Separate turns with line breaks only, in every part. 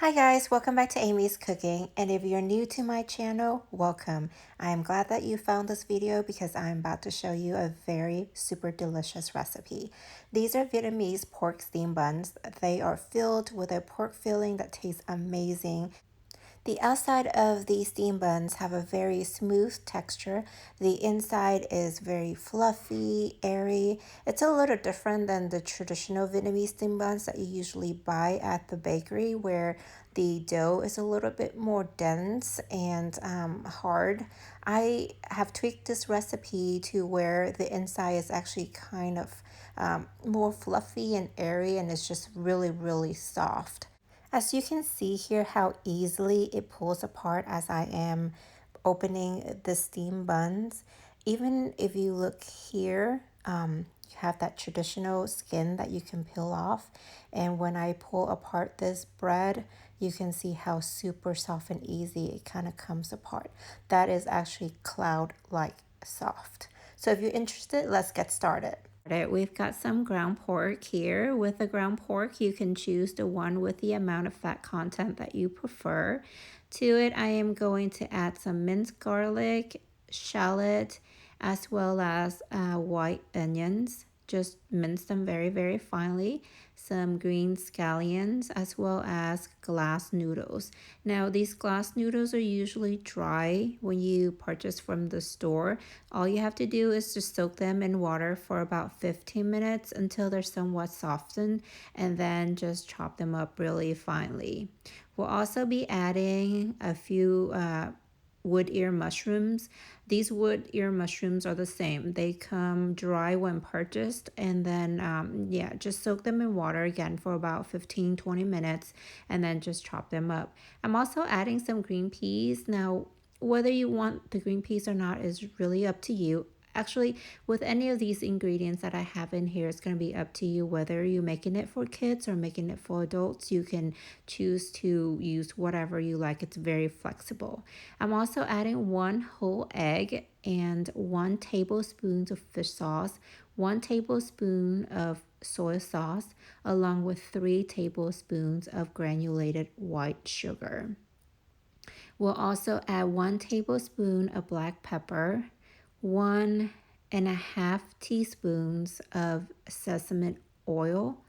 Hi guys, welcome back to Amy's Cooking, and if you're new to my channel, welcome. I am glad that you found this video because I'm about to show you a very super delicious recipe. These are Vietnamese pork steam buns. They are filled with a pork filling that tastes amazing. The outside of the steam buns have a very smooth texture. The inside is very fluffy, airy. It's a little different than the traditional Vietnamese steam buns that you usually buy at the bakery, where the dough is a little bit more dense and hard. I have tweaked this recipe to where the inside is actually kind of more fluffy and airy, and it's just really soft. As you can see here how easily it pulls apart as I am opening the steam buns. Even if you look here, you have that traditional skin that you can peel off. And when I pull apart this bread, you can see how super soft and easy it kind of comes apart. That is actually cloud-like soft. So if you're interested, let's get started. We've got some ground pork here. With the ground pork, you can choose the one with the amount of fat content that you prefer. To it, I am going to add some minced garlic, shallot, as well as white onions. Just mince them very finely. Some green scallions, as well as glass noodles. Now, these glass noodles are usually dry when you purchase from the store. All you have to do is just soak them in water for about 15 minutes until they're somewhat softened, and then just chop them up really finely. We'll also be adding a few wood ear mushrooms. These wood ear mushrooms are the same. They come dry when purchased, and then just soak them in water again for about 15-20 minutes, and then just chop them up. I'm also adding some green peas. Now, whether you want the green peas or not is really up to you. Actually, with any of these ingredients that I have in here, it's going to be up to you whether you're making it for kids or making it for adults. You can choose to use whatever you like. It's very flexible. I'm also adding 1 whole egg and 1 tablespoon of fish sauce, 1 tablespoon of soy sauce, along with 3 tablespoons of granulated white sugar. We'll also add 1 tablespoon of black pepper, 1.5 teaspoons of sesame oil,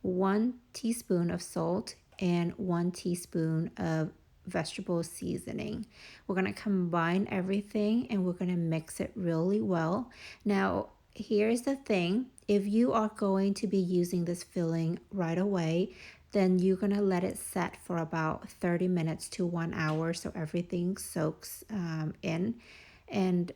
1 teaspoon of salt, and 1 teaspoon of vegetable seasoning. We're going to combine everything and we're going to mix it really well. Now, here's the thing. If you are going to be using this filling right away, then you're going to let it set for about 30 minutes to 1 hour so everything soaks in, and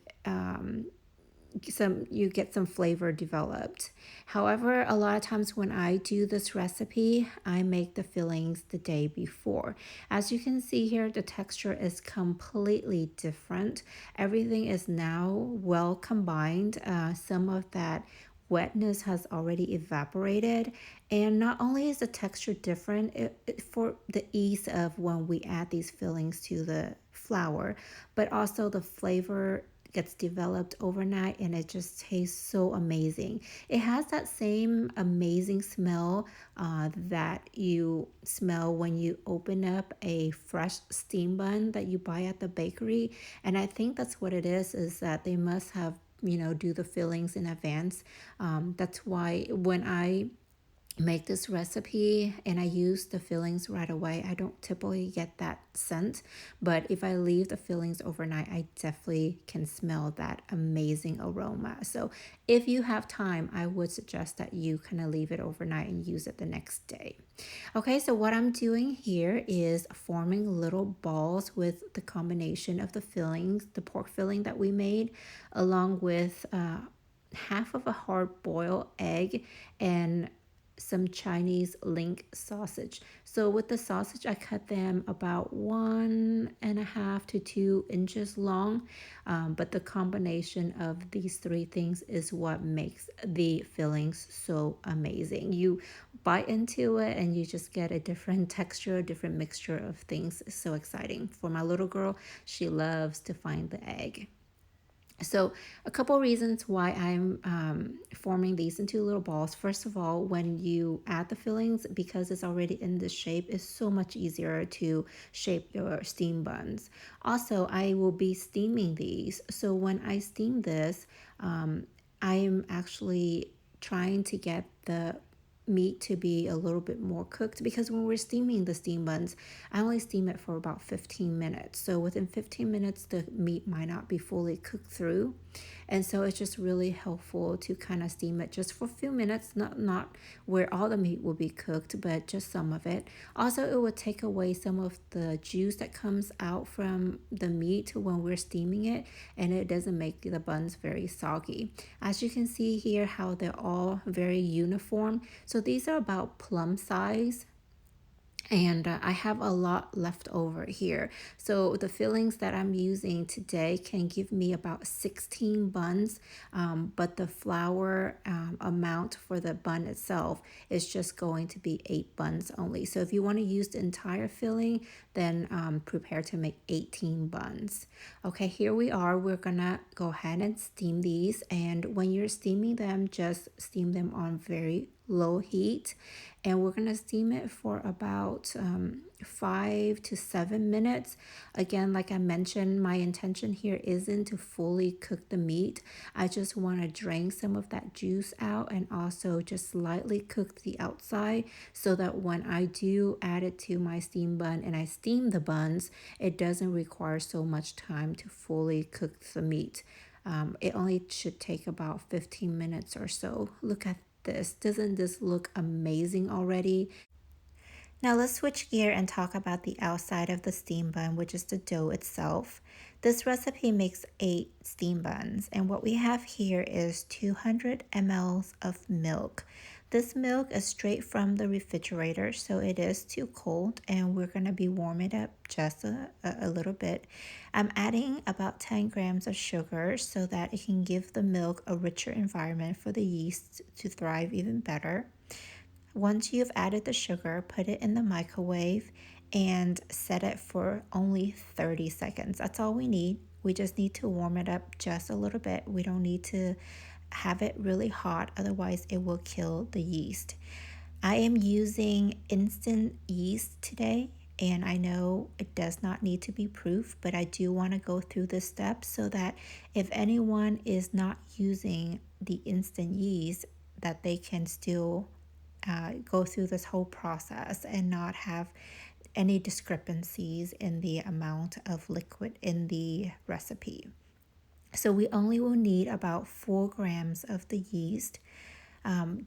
you get some flavor developed. However, a lot of times when I do this recipe, I make the fillings the day before. As you can see here, the texture is completely different. Everything is now well combined. Some of that wetness has already evaporated, and not only is the texture different for the ease of when we add these fillings to the flour, but also the flavor gets developed overnight, and it just tastes so amazing. It has that same amazing smell that you smell when you open up a fresh steam bun that you buy at the bakery. And I think that's what it is that they must have do the fillings in advance. That's why when I make this recipe and I use the fillings right away, I don't typically get that scent, but if I leave the fillings overnight, I definitely can smell that amazing aroma. So if you have time, I would suggest that you kind of leave it overnight and use it the next day. Okay, so what I'm doing here is forming little balls with the combination of the fillings, the pork filling that we made, along with half of a hard-boiled egg and some Chinese link sausage. So with the sausage, I cut them about 1.5 to 2 inches long. But the combination of these 3 things is what makes the fillings so amazing. You bite into it and you just get a different texture, a different mixture of things. It's so exciting. For my little girl, she loves to find the egg. So a couple reasons why I'm forming these into little balls. First of all, when you add the fillings, because it's already in this shape, it's so much easier to shape your steam buns. Also, I will be steaming these. So when I steam this, I'm actually trying to get the meat to be a little bit more cooked, because when we're steaming the steam buns, I only steam it for about 15 minutes. So within 15 minutes, the meat might not be fully cooked through. And so it's just really helpful to kind of steam it just for a few minutes, not where all the meat will be cooked, but just some of it. Also, it would take away some of the juice that comes out from the meat when we're steaming it, and it doesn't make the buns very soggy. As you can see here, how they're all very uniform. So these are about plum size, and I have a lot left over here. So the fillings that I'm using today can give me about 16 buns, but the flour amount for the bun itself is just going to be 8 buns only. So if you want to use the entire filling, then prepare to make 18 buns. Okay, here we are. We're gonna go ahead and steam these, and when you're steaming them, just steam them on very low heat, and we're going to steam it for about 5 to 7 minutes. Again, like I mentioned, my intention here isn't to fully cook the meat. I just want to drain some of that juice out and also just lightly cook the outside, so that when I do add it to my steam bun and I steam the buns, it doesn't require so much time to fully cook the meat. It only should take about 15 minutes or so. Look at this. Doesn't this look amazing already? Now let's switch gear and talk about the outside of the steam bun, which is the dough itself. This recipe makes 8 steam buns, and what we have here is 200 mLs of milk. This milk is straight from the refrigerator, so it is too cold, and we're going to be warming it up just a little bit. I'm adding about 10 grams of sugar so that it can give the milk a richer environment for the yeast to thrive even better. Once you've added the sugar, put it in the microwave and set it for only 30 seconds. That's all we need. We just need to warm it up just a little bit. We don't need to have it really hot, otherwise it will kill the yeast. I am using instant yeast today, and I know it does not need to be proof, but I do want to go through the steps so that if anyone is not using the instant yeast, that they can still go through this whole process and not have any discrepancies in the amount of liquid in the recipe. So we only will need about 4 grams of the yeast.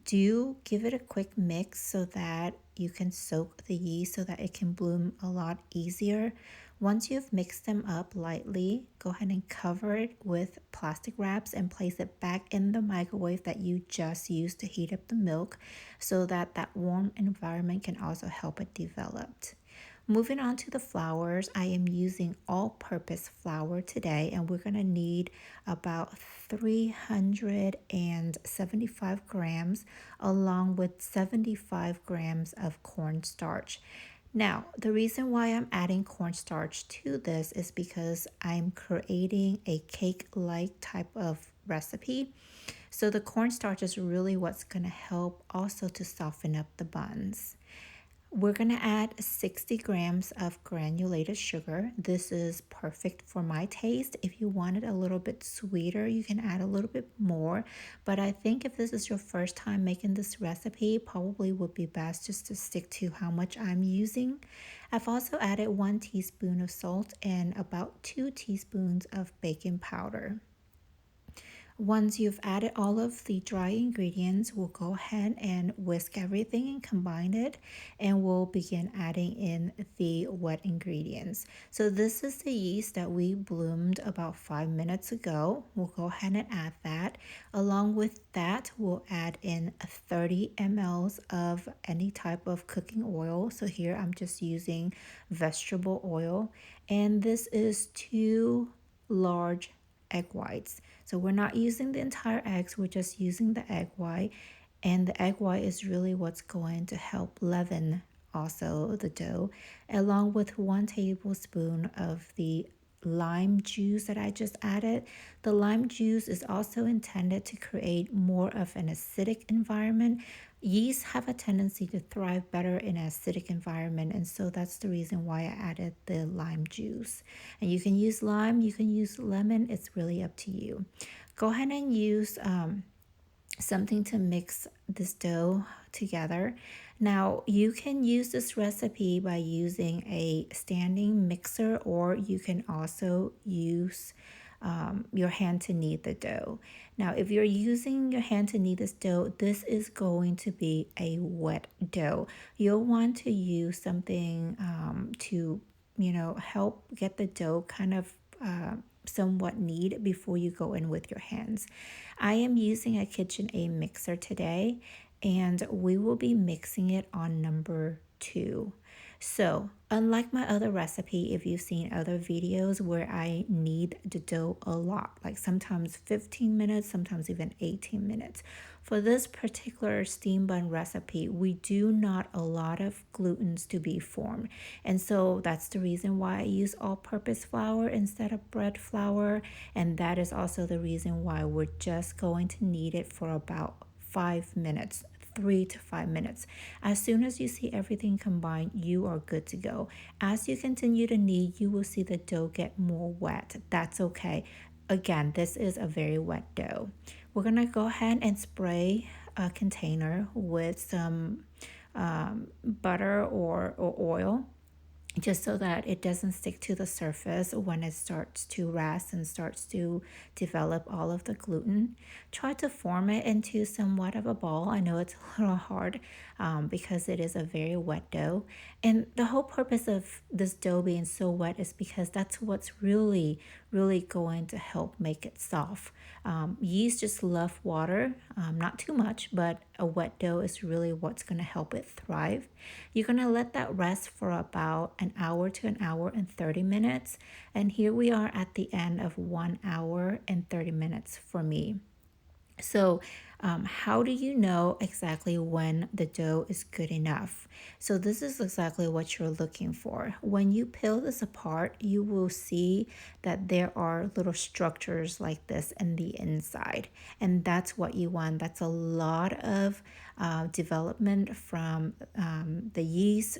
Do give it a quick mix so that you can soak the yeast so that it can bloom a lot easier. Once you've mixed them up lightly, go ahead and cover it with plastic wraps and place it back in the microwave that you just used to heat up the milk, so that that warm environment can also help it develop. Moving on to the flours, I am using all-purpose flour today, and we're going to need about 375 grams along with 75 grams of cornstarch. Now, the reason why I'm adding cornstarch to this is because I'm creating a cake-like type of recipe. So the cornstarch is really what's going to help also to soften up the buns. We're going to add 60 grams of granulated sugar. This is perfect for my taste. If you want it a little bit sweeter, you can add a little bit more. But I think if this is your first time making this recipe, probably would be best just to stick to how much I'm using. I've also added 1 teaspoon of salt and about 2 teaspoons of baking powder. Once you've added all of the dry ingredients, we'll go ahead and whisk everything and combine it, and we'll begin adding in the wet ingredients. So this is the yeast that we bloomed about 5 minutes ago. We'll go ahead and add that. Along with that, we'll add in 30 mLs of any type of cooking oil. So here I'm just using vegetable oil, and this is 2 large egg whites. So we're not using the entire eggs, we're just using the egg white. And the egg white is really what's going to help leaven also the dough, along with 1 tablespoon of the lime juice that I just added. The lime juice is also intended to create more of an acidic environment. Yeast have a tendency to thrive better in an acidic environment, and so that's the reason why I added the lime juice. And you can use lime, you can use lemon, it's really up to you. Go ahead and use something to mix this dough together. Now, you can use this recipe by using a standing mixer, or you can also use your hand to knead the dough. Now, if you're using your hand to knead this dough, this is going to be a wet dough. You'll want to use something to, help get the dough kind of somewhat knead before you go in with your hands. I am using a KitchenAid mixer today, and we will be mixing it on number 2. So, unlike my other recipe, if you've seen other videos where I knead the dough a lot, like sometimes 15 minutes, sometimes even 18 minutes. For this particular steam bun recipe, we do not a lot of glutens to be formed. And so that's the reason why I use all-purpose flour instead of bread flour. And that is also the reason why we're just going to knead it for about 5 minutes. 3 to 5 minutes. As soon as you see everything combined, you are good to go. As you continue to knead, you will see the dough get more wet. That's okay. Again, this is a very wet dough. We're gonna go ahead and spray a container with some butter or oil, just so that it doesn't stick to the surface when it starts to rest and starts to develop all of the gluten. Try to form it into somewhat of a ball. I know it's a little hard because it is a very wet dough. And the whole purpose of this dough being so wet is because that's what's really, really going to help make it soft. Yeast just love water, not too much, but a wet dough is really what's going to help it thrive. You're going to let that rest for about an hour to an hour and 30 minutes. And here we are at the end of 1 hour and 30 minutes for me. So, how do you know exactly when the dough is good enough? So, this is exactly what you're looking for. When you peel this apart, you will see that there are little structures like this in the inside, and that's what you want. That's a lot of development from the yeast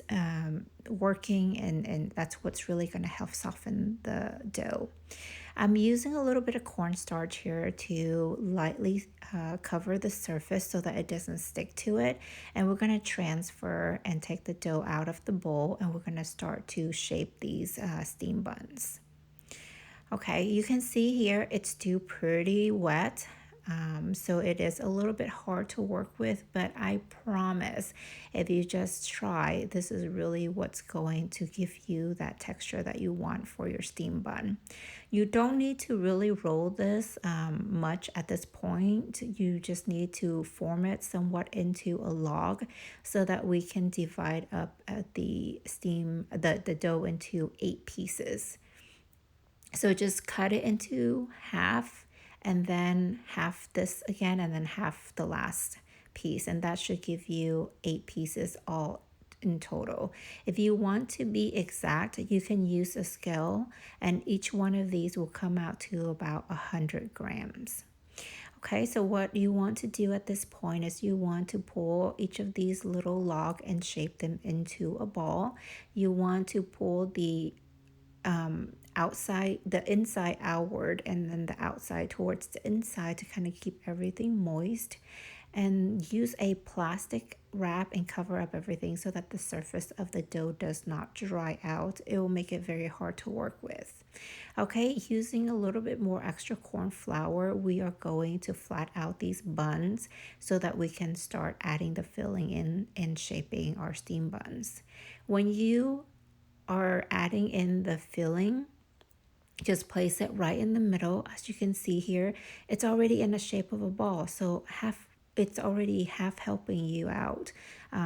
working, and that's what's really going to help soften the dough. I'm using a little bit of cornstarch here to lightly cover the surface so that it doesn't stick to it. And we're going to transfer and take the dough out of the bowl, and we're going to start to shape these steam buns. Okay, you can see here it's still pretty wet. So it is a little bit hard to work with, but I promise if you just try, this is really what's going to give you that texture that you want for your steam bun. You don't need to really roll this much at this point. You just need to form it somewhat into a log so that we can divide up the dough into 8 pieces. So just cut it into half, and then half this again, and then half the last piece. And that should give you 8 pieces all in total. If you want to be exact, you can use a scale, and each one of these will come out to about 100 grams. Okay, so what you want to do at this point is you want to pull each of these little log and shape them into a ball. You want to pull the inside outward, and then the outside towards the inside to kind of keep everything moist, and use a plastic wrap and cover up everything so that the surface of the dough does not dry out. It will make it very hard to work with. Okay, using a little bit more extra corn flour, we are going to flat out these buns so that we can start adding the filling in and shaping our steam buns. When you are adding in the filling, just place it right in the middle. As you can see here, it's already in the shape of a ball, so it's already half helping you out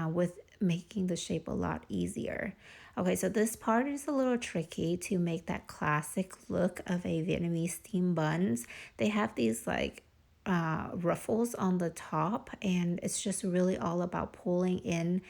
with making the shape a lot easier. Okay, so this part is a little tricky to make that classic look of a Vietnamese steam buns. They have these like ruffles on the top, and it's just really all about pulling in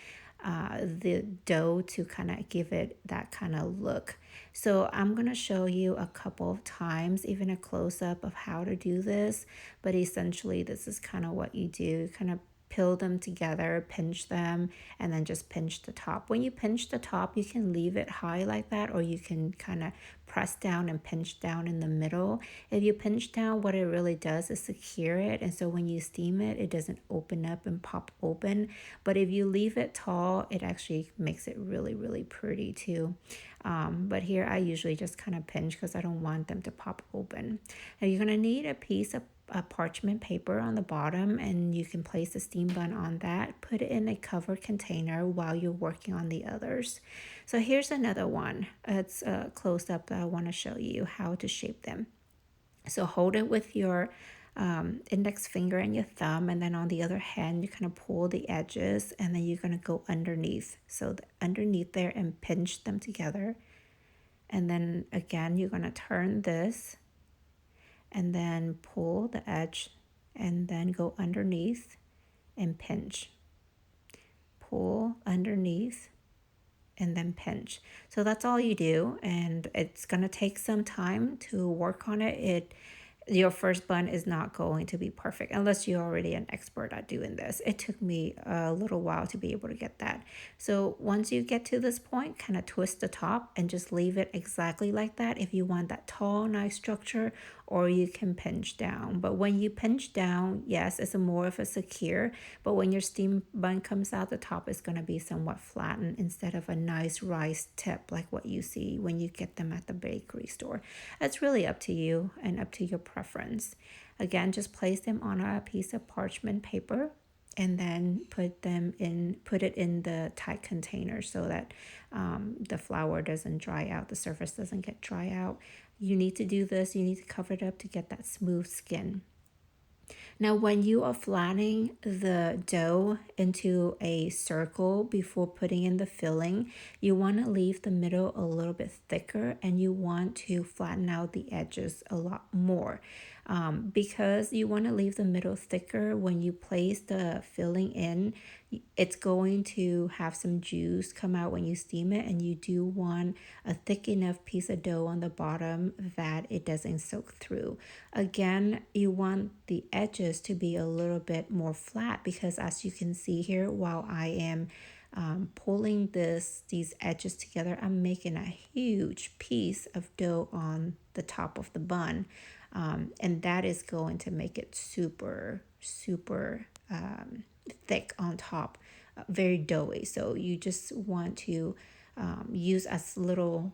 the dough to kind of give it that kind of look. So I'm going to show you a couple of times, even a close-up of how to do this. But essentially, this is kind of what you do. Kind of peel them together, pinch them, and then just pinch the top. When you pinch the top, you can leave it high like that, or you can kind of press down and pinch down in the middle. If you pinch down, what it really does is secure it, and so when you steam it, it doesn't open up and pop open. But if you leave it tall, it actually makes it really, really pretty too. But here I usually just kind of pinch because I don't want them to pop open. Now you're gonna need a piece of parchment paper on the bottom, and you can place the steam bun on that. Put it in a covered container while you're working on the others. So here's another one. It's a close up that I want to show you how to shape them. So hold it with your index finger and your thumb, and then on the other hand, you're gonna pull the edges, and then you're gonna go underneath. So underneath there and pinch them together. And then again, you're gonna turn this and then pull the edge and then go underneath and pinch. Pull underneath and then pinch. So that's all you do, and it's gonna take some time to work on it. Your first bun is not going to be perfect unless you're already an expert at doing this. It took me a little while to be able to get that. So once you get to this point, kind of twist the top and just leave it exactly like that if you want that tall, nice structure, or you can pinch down. But when you pinch down, yes, it's more of a secure, but when your steam bun comes out, the top is going to be somewhat flattened instead of a nice rice tip like what you see when you get them at the bakery store. It's really up to you and up to your preference. Again, just place them on a piece of parchment paper and then put it in the tight container so that the flour doesn't dry out, the surface doesn't get dry out. You need to do this, you need to cover it up to get that smooth skin. Now, when you are flattening the dough into a circle before putting in the filling, you want to leave the middle a little bit thicker, and you want to flatten out the edges a lot more. Because you want to leave the middle thicker, when you place the filling in, it's going to have some juice come out when you steam it, and you do want a thick enough piece of dough on the bottom that it doesn't soak through. Again, you want the edges to be a little bit more flat, because as you can see here, while I am pulling these edges together, I'm making a huge piece of dough on the top of the bun. And that is going to make it super, super thick on top, very doughy. So you just want to use as little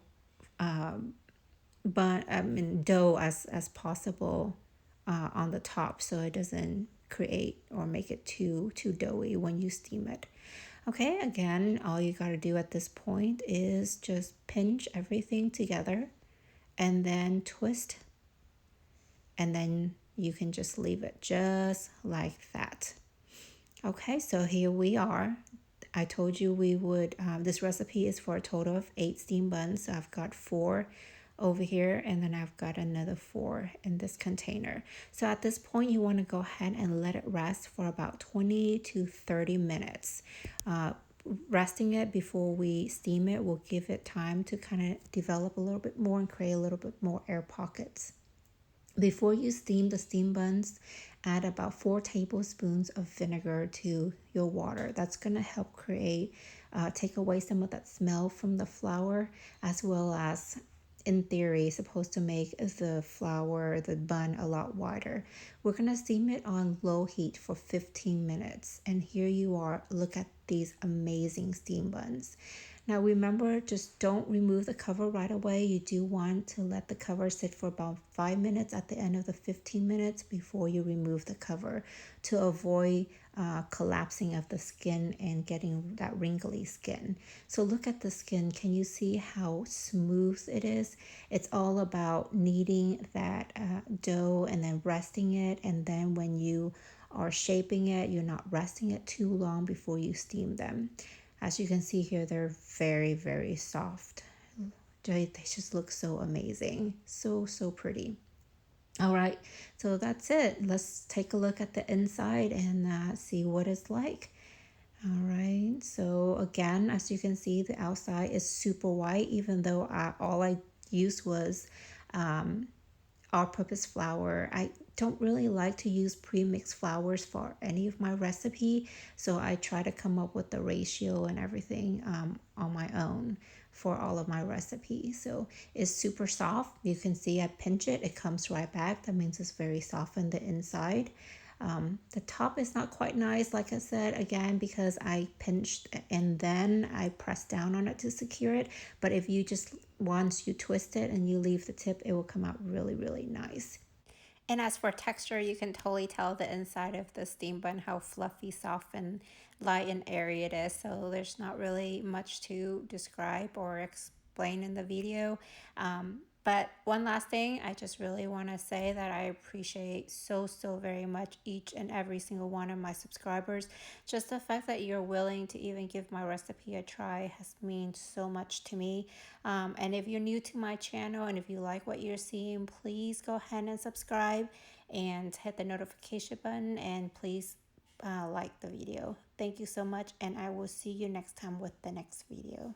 dough as possible on the top, so it doesn't create or make it too doughy when you steam it. Okay, again, all you got to do at this point is just pinch everything together and then twist, and then you can just leave it just like that. Okay, so here we are. I told you we would, this recipe is for a total of 8 steam buns. So I've got 4 over here, and then I've got another 4 in this container. So at this point, you want to go ahead and let it rest for about 20 to 30 minutes. Resting it before we steam it will give it time to kind of develop a little bit more and create a little bit more air pockets. Before you steam the steam buns, add about 4 tablespoons of vinegar to your water. That's going to help take away some of that smell from the flour, as well as, in theory, supposed to make the bun a lot wider. We're going to steam it on low heat for 15 minutes. And here you are. Look at these amazing steam buns. Now remember, just don't remove the cover right away. You do want to let the cover sit for about 5 minutes at the end of the 15 minutes before you remove the cover, to avoid collapsing of the skin and getting that wrinkly skin. So look at the skin. Can you see how smooth it is? It's all about kneading that dough and then resting it. And then when you are shaping it, you're not resting it too long before you steam them. As you can see here, they're very, very soft. They just look so amazing. So pretty. All right, so that's it. Let's take a look at the inside and see what it's like. All right, so again, as you can see, the outside is super white, even though all I used was all-purpose flour. I don't really like to use pre-mixed flours for any of my recipe, so I try to come up with the ratio and everything on my own for all of my recipes. So it's super soft. You can see I pinch it, it comes right back. That means it's very soft on the inside. The top is not quite nice, like I said, again, because I pinched and then I pressed down on it to secure it. But if you just, once you twist it and you leave the tip, it will come out really, really nice. And as for texture, you can totally tell the inside of the steam bun how fluffy, soft, and light and airy it is. So there's not really much to describe or explain in the video. But one last thing, I just really want to say that I appreciate so very much each and every single one of my subscribers. Just the fact that you're willing to even give my recipe a try has meant so much to me. And if you're new to my channel and if you like what you're seeing, please go ahead and subscribe and hit the notification button, and please like the video. Thank you so much, and I will see you next time with the next video.